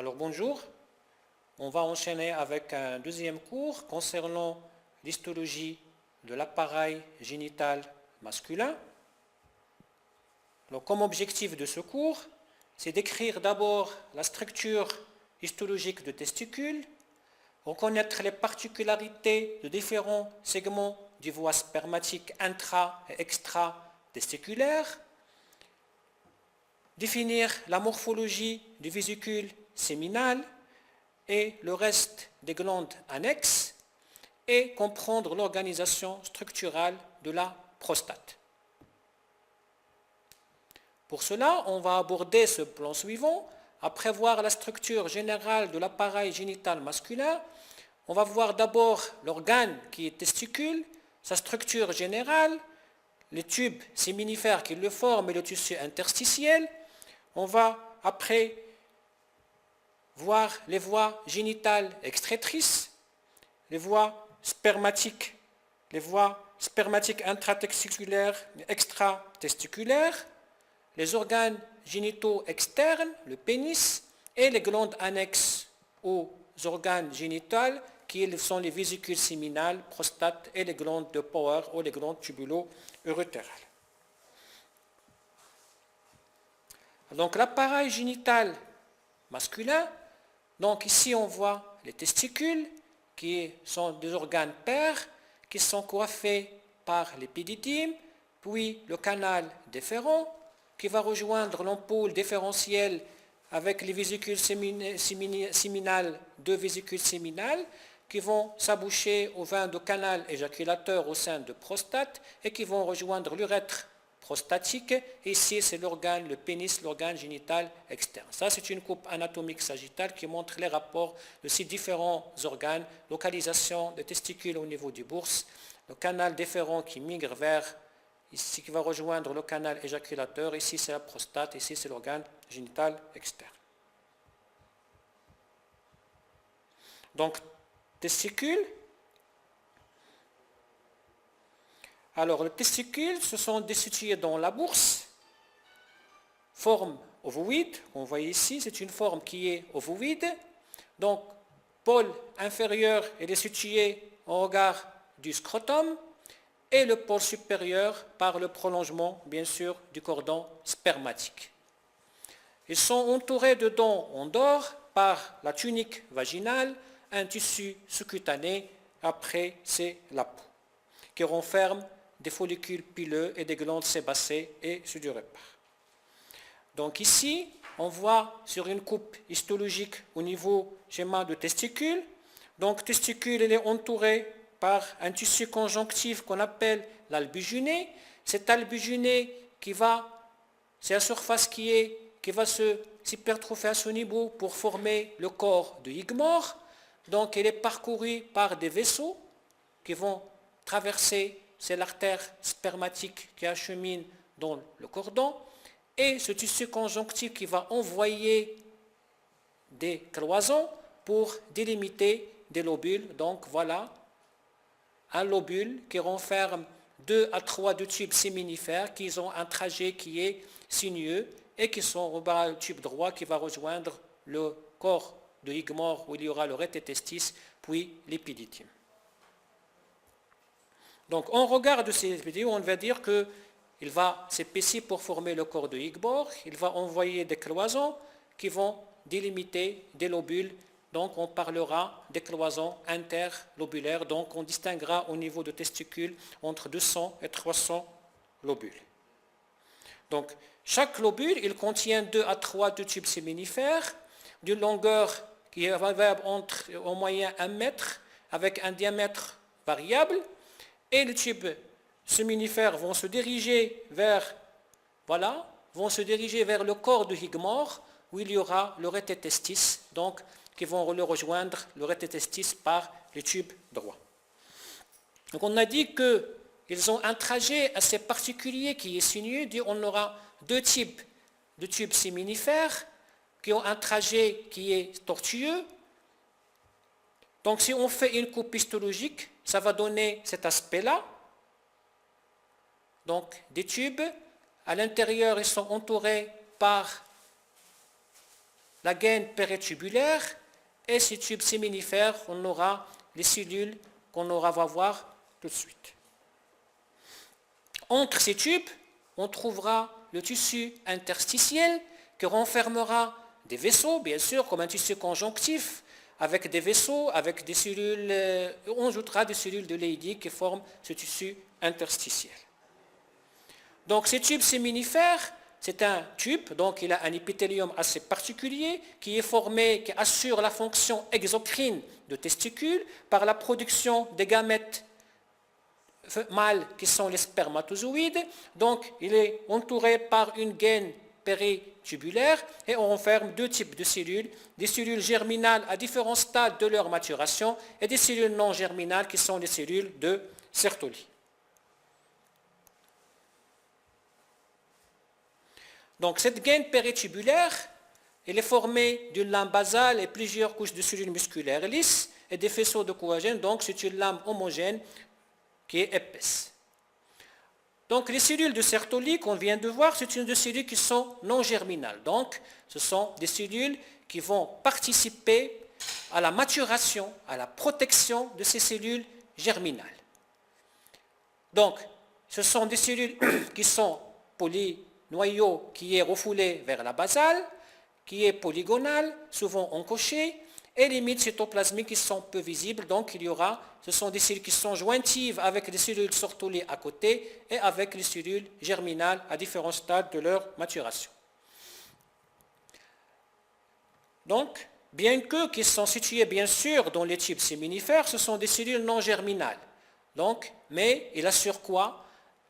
Alors bonjour, on va enchaîner avec un deuxième cours concernant l'histologie de l'appareil génital masculin. Donc, comme objectif de ce cours, c'est d'écrire d'abord la structure histologique de testicules, reconnaître les particularités de différents segments du voie spermatique intra- et extra-testiculaire, définir la morphologie du vésicule séminal et le reste des glandes annexes et comprendre l'organisation structurale de la prostate. Pour cela, on va aborder ce plan suivant. Après voir la structure générale de l'appareil génital masculin, on va voir d'abord l'organe qui est testicule, sa structure générale, les tubes séminifères qui le forment et le tissu interstitiel. On va après voir les voies génitales excrétrices, les voies spermatiques intratesticulaires et extratesticulaires, les organes génitaux externes, le pénis, et les glandes annexes aux organes génitaux, qui sont les vésicules séminales, prostate et les glandes de Power ou les glandes tubulo-urotérales. Donc l'appareil génital masculin, donc ici on voit les testicules qui sont des organes pairs qui sont coiffés par l'épididyme, puis le canal déférent qui va rejoindre l'ampoule différentielle avec les vésicules séminales, deux vésicules séminales qui vont s'aboucher au vein de canal éjaculateur au sein de prostate et qui vont rejoindre l'urètre prostatique. Ici, c'est l'organe, le pénis, l'organe génital externe. Ça, c'est une coupe anatomique sagittale qui montre les rapports de ces différents organes, localisation des testicules au niveau du bourse, le canal déférent qui migre vers, ici qui va rejoindre le canal éjaculateur, ici c'est la prostate, ici c'est l'organe génital externe. Donc, testicules. Alors, les testicules se sont situés dans la bourse, forme ovoïde, on voit ici, c'est une forme qui est ovoïde. Donc, pôle inférieur, il est situé au regard du scrotum, et le pôle supérieur par le prolongement, bien sûr, du cordon spermatique. Ils sont entourés de dents en dehors par la tunique vaginale, un tissu sous-cutané, après c'est la peau, qui renferme des follicules pileux et des glandes sébacées et sudoripares. Donc ici, on voit sur une coupe histologique au niveau schéma de testicule. Donc testicule, il est entouré par un tissu conjonctif qu'on appelle l'albuginé. Cet albuginé c'est la surface qui va s'hypertrophier à ce niveau pour former le corps de Higmore. Donc il est parcouru par des vaisseaux qui vont traverser, c'est l'artère spermatique qui achemine dans le cordon, et ce tissu conjonctif qui va envoyer des cloisons pour délimiter des lobules. Donc voilà, un lobule qui renferme 2 à 3 de tubes séminifères qui ont un trajet qui est sinueux et qui sont au bas du tube droit qui va rejoindre le corps de Higmore où il y aura le rététestis puis l'épididyme. Donc en regard de ces vidéos, on va dire qu'il va s'épaissir pour former le corps de Higmore, il va envoyer des cloisons qui vont délimiter des lobules. Donc on parlera des cloisons interlobulaires, donc on distinguera au niveau de testicules entre 200 et 300 lobules. Donc chaque lobule, il contient 2 à 3 de tubes séminifères d'une longueur qui va entre en moyenne 1 mètre avec un diamètre variable, et les tubes séminifères vont se diriger vers le corps de Higmore où il y aura le rététestis, donc qui vont le rejoindre, le rététestis par les tubes droits. Donc on a dit qu'ils ont un trajet assez particulier qui est sinueux. On aura 2 types de tubes séminifères qui ont un trajet qui est tortueux. Donc si on fait une coupe histologique, ça va donner cet aspect-là. Donc des tubes, à l'intérieur ils sont entourés par la gaine péritubulaire, et ces tubes séminifères, on aura les cellules qu'on va voir tout de suite. Entre ces tubes, on trouvera le tissu interstitiel qui renfermera des vaisseaux, bien sûr, comme un tissu conjonctif, avec des vaisseaux, avec des cellules, on ajoutera des cellules de Leydig qui forment ce tissu interstitiel. Donc ces tubes séminifères, c'est un tube, donc il a un épithélium assez particulier qui est formé, qui assure la fonction exocrine de testicules par la production des gamètes mâles qui sont les spermatozoïdes. Donc il est entouré par une gaine péritubulaire et on renferme deux types de cellules, des cellules germinales à différents stades de leur maturation et des cellules non germinales qui sont les cellules de Sertoli. Donc cette gaine péritubulaire, elle est formée d'une lame basale et plusieurs couches de cellules musculaires lisses et des faisceaux de collagène, donc c'est une lame homogène qui est épaisse. Donc les cellules de Sertoli qu'on vient de voir, c'est une des cellules qui sont non germinales. Donc ce sont des cellules qui vont participer à la maturation, à la protection de ces cellules germinales. Donc ce sont des cellules qui sont noyau qui est refoulé vers la basale, qui est polygonal, souvent encoché, et les limites cytoplasmiques qui sont peu visibles. Donc ce sont des cellules qui sont jointives avec les cellules Sertoli à côté et avec les cellules germinales à différents stades de leur maturation. Donc, bien qu'ils sont situés bien sûr dans les tubes séminifères, ce sont des cellules non germinales. Donc, mais il assure quoi?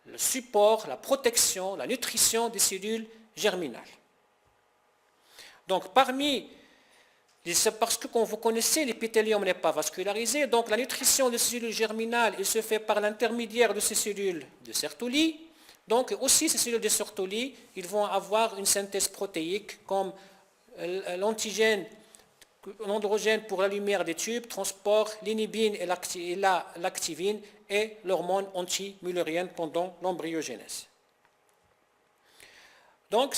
Le support, la protection, la nutrition des cellules germinales. Donc c'est parce que comme vous connaissez, l'épithélium n'est pas vascularisé, donc la nutrition des cellules germinales, il se fait par l'intermédiaire de ces cellules de Sertoli. Donc aussi ces cellules de Sertoli, ils vont avoir une synthèse protéique comme l'antigène, l'androgène pour la lumière des tubes, transport l'inhibine et l'activine et l'hormone anti-müllérienne pendant l'embryogenèse. Donc,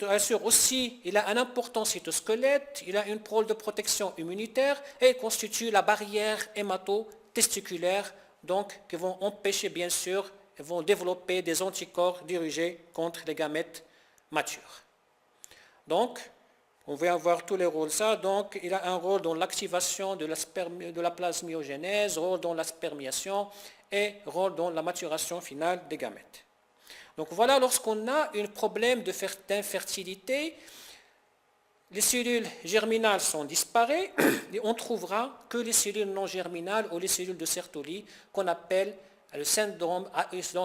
assure aussi, il a un important cytosquelette, il a un rôle de protection immunitaire et il constitue la barrière hémato-testiculaire, donc qui vont empêcher bien sûr, vont développer des anticorps dirigés contre les gamètes matures. Donc, on va avoir tous les rôles ça. Donc, il a un rôle dans l'activation de la plasmiogénèse, rôle dans la spermiation et rôle dans la maturation finale des gamètes. Donc voilà, lorsqu'on a un problème d'infertilité, les cellules germinales sont disparues et on trouvera que les cellules non germinales ou les cellules de Sertoli qu'on appelle le syndrome.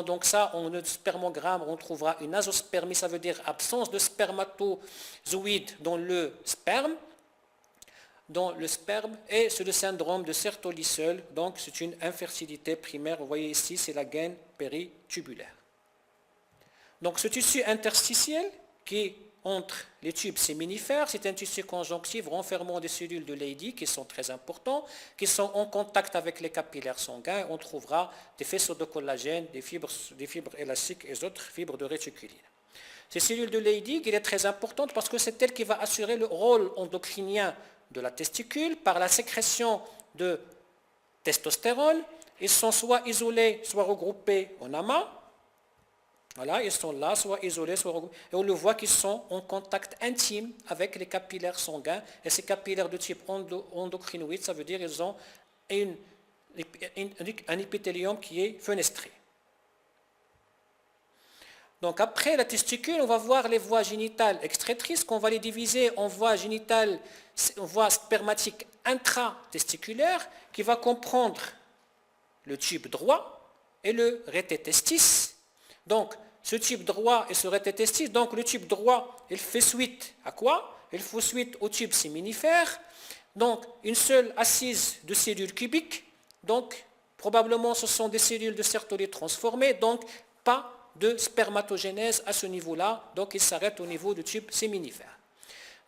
Donc ça, en spermogramme, on trouvera une azospermie, ça veut dire absence de spermatozoïdes dans le sperme. Et c'est le syndrome de Sertoli seul, donc c'est une infertilité primaire. Vous voyez ici, c'est la gaine péritubulaire. Donc ce tissu interstitiel qui est entre les tubes séminifères, c'est un tissu conjonctif renfermant des cellules de Leydig qui sont très importants, qui sont en contact avec les capillaires sanguins. On trouvera des faisceaux de collagène, des fibres élastiques et autres fibres de réticuline. Ces cellules de Leydig, il est très importante parce que c'est elle qui va assurer le rôle endocrinien de la testicule par la sécrétion de testostérone. Ils sont soit isolés, soit regroupés en amas. Voilà, ils sont là, soit isolés, soit regroupés. Et on le voit qu'ils sont en contact intime avec les capillaires sanguins. Et ces capillaires de type endocrinoïde, ça veut dire qu'ils ont un épithélium qui est fenestré. Donc après la testicule, on va voir les voies génitales excrétrices, qu'on va les diviser en voies génitales, en voies spermatiques intratesticulaires, qui va comprendre le tube droit et le rététestis. Donc, ce tube droit et ce rététestis, donc le tube droit, il fait suite à quoi? Il fait suite au tube séminifère, donc une seule assise de cellules cubiques, donc probablement ce sont des cellules de Sertoli transformées, donc pas de spermatogénèse à ce niveau-là, donc il s'arrête au niveau du tube séminifère.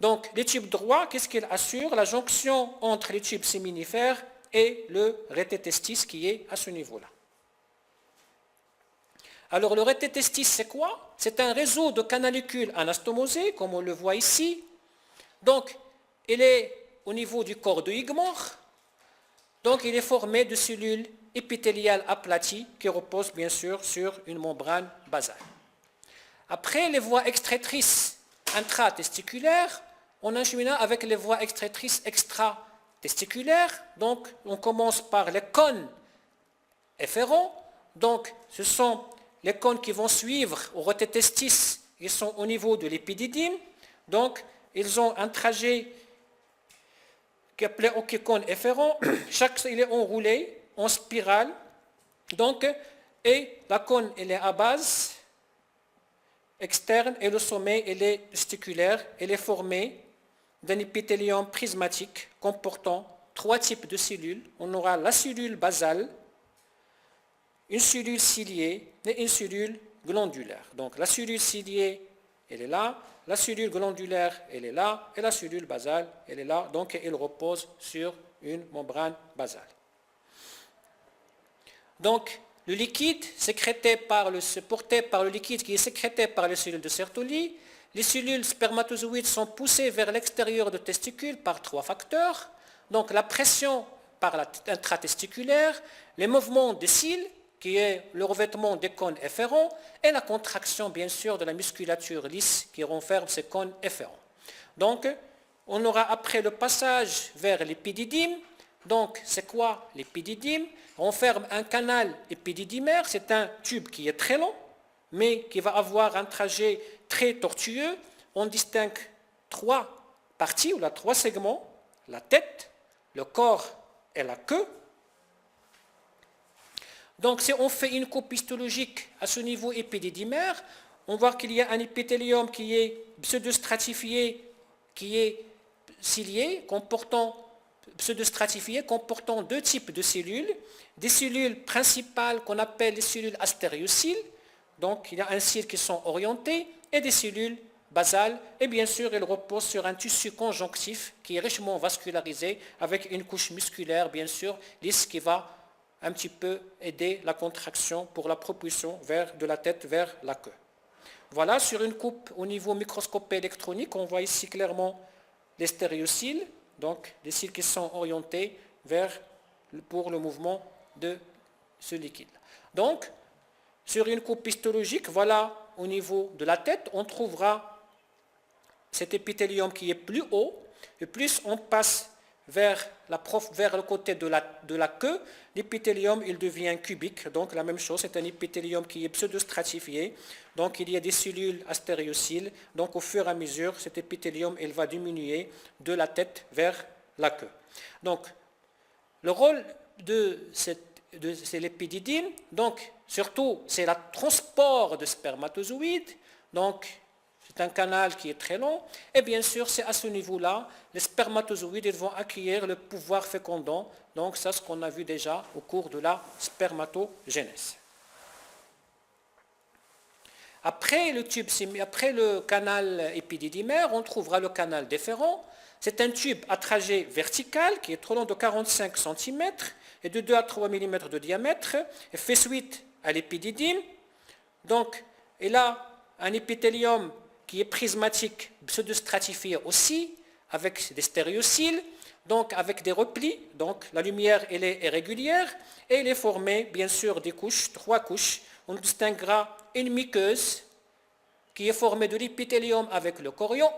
Donc les tubes droits, qu'est-ce qu'ils assurent? La jonction entre les tubes séminifères et le rététestis qui est à ce niveau-là. Alors le rététestis, c'est quoi? C'est un réseau de canalicules anastomosés, comme on le voit ici. Donc, il est au niveau du corps de Higmore. Donc, il est formé de cellules épithéliales aplaties qui reposent bien sûr sur une membrane basale. Après les voies extractrices intratesticulaires, on enchaîne avec les voies extractrices extra-testiculaires. Donc, on commence par les cônes efférents. Donc, ce sont les cônes qui vont suivre au rotétestis. Ils sont au niveau de l'épididyme. Donc, ils ont un trajet qui est appelé ochécone efférent. Il est enroulé en spirale. Donc, et la cône, elle est à base externe et le sommet, il est testiculaire. Il est formé d'un épithélium prismatique comportant 3 types de cellules. On aura la cellule basale, une cellule ciliée et une cellule glandulaire. Donc la cellule ciliée, elle est là, la cellule glandulaire, elle est là, et la cellule basale, elle est là. Donc elle repose sur une membrane basale. Donc le liquide porté par le liquide qui est sécrété par les cellules de Sertoli. Les cellules spermatozoïdes sont poussées vers l'extérieur du testicule par 3 facteurs. Donc la pression intratesticulaire, les mouvements des cils, qui est le revêtement des cônes efférents, et la contraction bien sûr de la musculature lisse qui renferme ces cônes efférents. Donc on aura après le passage vers l'épididyme. Donc c'est quoi l'épididyme? On ferme un canal épididymaire, c'est un tube qui est très long, mais qui va avoir un trajet très tortueux. On distingue 3 parties, ou 3 segments, la tête, le corps et la queue. Donc si on fait une coupe histologique à ce niveau épididymaire, on voit qu'il y a un épithélium qui est pseudostratifié, qui est cilié, comportant 2 types de cellules, des cellules principales qu'on appelle les cellules astériociles, donc il y a un cils qui sont orientés, et des cellules basales, et bien sûr elles reposent sur un tissu conjonctif qui est richement vascularisé avec une couche musculaire bien sûr lisse qui va un petit peu aider la contraction pour la propulsion de la tête vers la queue. Voilà, sur une coupe au niveau microscopé électronique, on voit ici clairement les stéréociles, donc des cils qui sont orientés pour le mouvement de ce liquide. Donc, sur une coupe histologique, voilà, au niveau de la tête, on trouvera cet épithélium qui est plus haut, et plus on passe vers le côté de la queue, l'épithélium il devient cubique, donc la même chose, c'est un épithélium qui est pseudostratifié, donc il y a des cellules astériociles, donc au fur et à mesure, cet épithélium il va diminuer de la tête vers la queue. Donc, le rôle de l'épididyme, donc surtout c'est le transport de spermatozoïdes, donc c'est un canal qui est très long, et bien sûr c'est à ce niveau-là, les spermatozoïdes ils vont acquérir le pouvoir fécondant, donc c'est ce qu'on a vu déjà au cours de la spermatogénèse. Après le canal épididymaire, on trouvera le canal déférent. C'est un tube à trajet vertical qui est trop long de 45 cm et de 2 à 3 mm de diamètre et fait suite à l'épididyme. Donc, il a un épithélium qui est prismatique, pseudostratifié aussi, avec des stéréociles, donc avec des replis. Donc, la lumière elle est irrégulière et il est formé, bien sûr, des couches, 3 couches. On distinguera une muqueuse qui est formée de l'épithélium avec le chorion,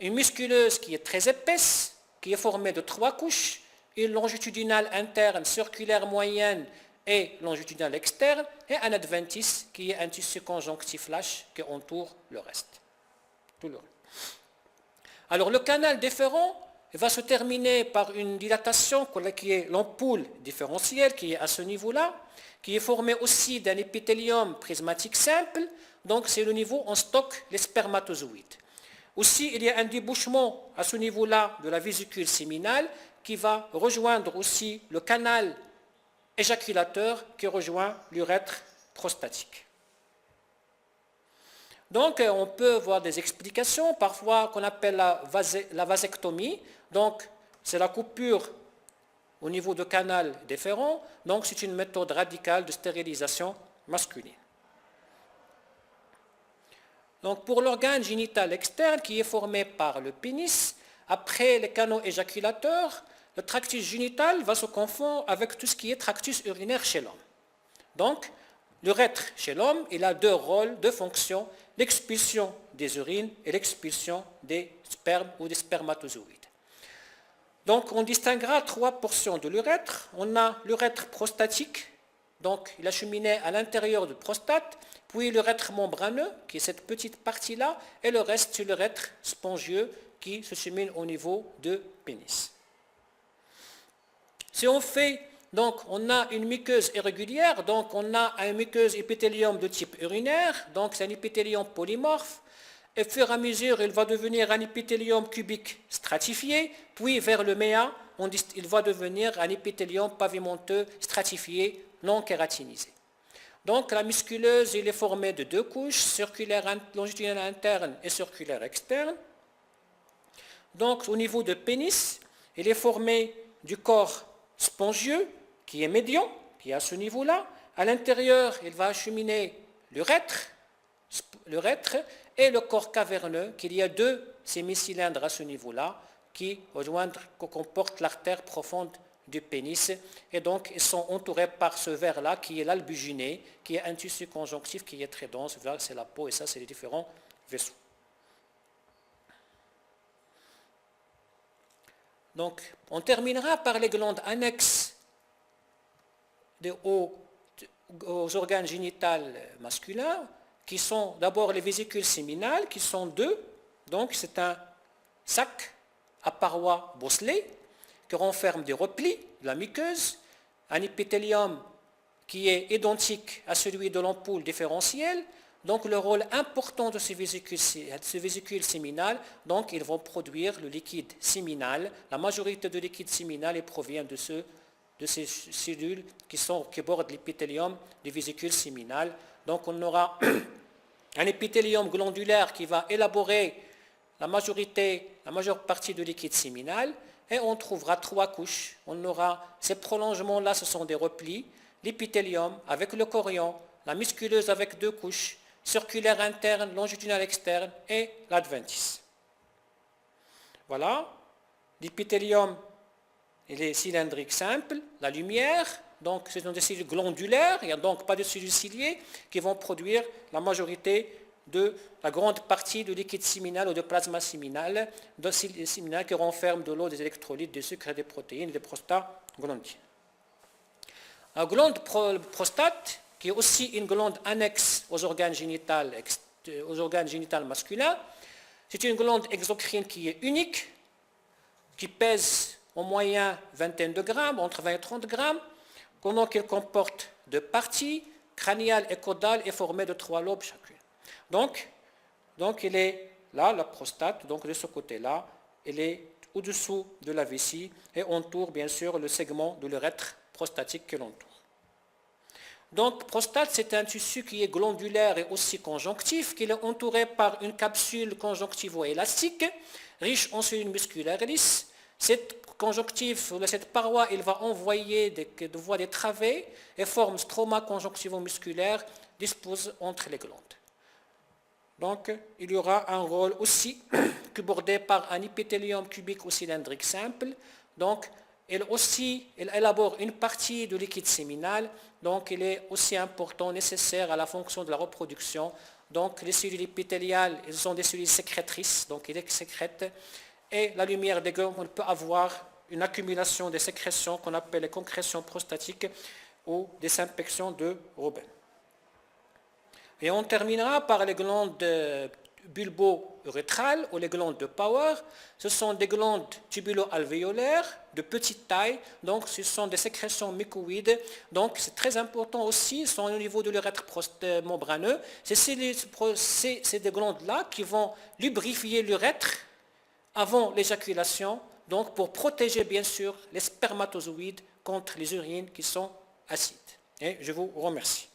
une musculeuse qui est très épaisse, qui est formée de 3 couches, une longitudinale interne, circulaire moyenne et longitudinale externe, et un adventice qui est un tissu conjonctif lâche qui entoure le reste. Tout le reste. Alors le canal déférent va se terminer par une dilatation qui est l'ampoule différentielle qui est à ce niveau-là, qui est formée aussi d'un épithélium prismatique simple, donc c'est le niveau où on stocke les spermatozoïdes. Aussi, il y a un débouchement à ce niveau-là de la vésicule séminale qui va rejoindre aussi le canal éjaculateur qui rejoint l'urètre prostatique. Donc, on peut voir des explications, parfois qu'on appelle la vasectomie. Donc, c'est la coupure au niveau du canal déférent. Donc, c'est une méthode radicale de stérilisation masculine. Donc pour l'organe génital externe qui est formé par le pénis, après les canaux éjaculateurs, le tractus génital va se confondre avec tout ce qui est tractus urinaire chez l'homme. Donc, l'urètre chez l'homme, il a deux rôles, deux fonctions, l'expulsion des urines et l'expulsion des spermes ou des spermatozoïdes. Donc, on distinguera trois portions de l'urètre. On a l'urètre prostatique, donc il a cheminé à l'intérieur de prostate, puis l'urètre membraneux, qui est cette petite partie-là, et le reste, c'est l'urètre spongieux qui se chemine au niveau de pénis. Si on fait, donc on a une muqueuse irrégulière, donc on a une muqueuse épithélium de type urinaire, donc c'est un épithélium polymorphe, et au fur et à mesure, il va devenir un épithélium cubique stratifié, puis vers le méa, il va devenir un épithélium pavimenteux stratifié, non kératinisé. Donc la musculeuse, il est formée de deux couches, circulaire longitudinale interne et circulaire externe. Donc au niveau de pénis, il est formé du corps spongieux, qui est médian, qui est à ce niveau-là. À l'intérieur, il va acheminer l'urètre et le corps caverneux, qu'il y a deux sémicylindres à ce niveau-là, qui comportent l'artère profonde du pénis. Et donc, ils sont entourés par ce verre-là, qui est l'albuginé, qui est un tissu conjonctif qui est très dense. Là, c'est la peau, et ça, c'est les différents vaisseaux. Donc, on terminera par les glandes annexes aux organes génitaux masculins, qui sont d'abord les vésicules séminales, qui sont deux. Donc, c'est un sac à parois bosselées qui renferme des replis de la muqueuse, un épithélium qui est identique à celui de l'ampoule différentielle. Donc, le rôle important de ces vésicules séminales, donc, ils vont produire le liquide séminal. La majorité de liquide séminal provient de ces cellules qui bordent l'épithélium des vésicules séminales. Donc, on aura un épithélium glandulaire qui va élaborer la majeure partie du liquide séminal, et on trouvera trois couches. On aura ces prolongements-là, ce sont des replis, l'épithélium avec le chorion, la musculeuse avec deux couches, circulaire interne, longitudinale externe et l'adventice. Voilà, l'épithélium, il est cylindrique simple, la lumière, donc ce sont des cellules glandulaires, il n'y a donc pas de cellules ciliées qui vont produire la majorité de la grande partie du liquide séminal ou de plasma séminal, qui renferme de l'eau, des électrolytes, des sucres et des protéines, des prostaglandines. La glande prostate, qui est aussi une glande annexe aux organes génitaux masculins, c'est une glande exocrine qui est unique, qui pèse en moyenne vingtaine de grammes, entre 20 et 30 grammes, donc elle comporte deux parties, crâniale et caudale, et formée de trois lobes chacune. Donc elle est là, la prostate, donc de ce côté-là, elle est au-dessous de la vessie et entoure bien sûr le segment de l'urètre prostatique que l'entoure. Donc, prostate, c'est un tissu qui est glandulaire et aussi conjonctif, qui est entouré par une capsule conjonctivo-élastique, riche en cellules musculaires lisses. Cette conjonctive, cette paroi, il va envoyer des voies des travées et forme stroma conjonctivo-musculaire, dispose entre les glandes. Donc, il y aura un rôle aussi bordé par un épithélium cubique ou cylindrique simple. Donc, elle élabore une partie du liquide séminal, donc il est aussi important, nécessaire à la fonction de la reproduction. Donc les cellules épithéliales, elles sont des cellules sécrétrices, donc elles sécrètent, et la lumière des glandes, on peut avoir une accumulation des sécrétions qu'on appelle les concrétions prostatiques ou des sympections de Robin. Et on terminera par les glandes bulbo-urétrales ou les glandes de Power. Ce sont des glandes tubulo-alvéolaires de petite taille, donc ce sont des sécrétions mucoïdes, donc c'est très important aussi, sont au niveau de l'urètre membraneux. C'est des glandes-là qui vont lubrifier l'urètre avant l'éjaculation, donc pour protéger bien sûr les spermatozoïdes contre les urines qui sont acides. Et je vous remercie.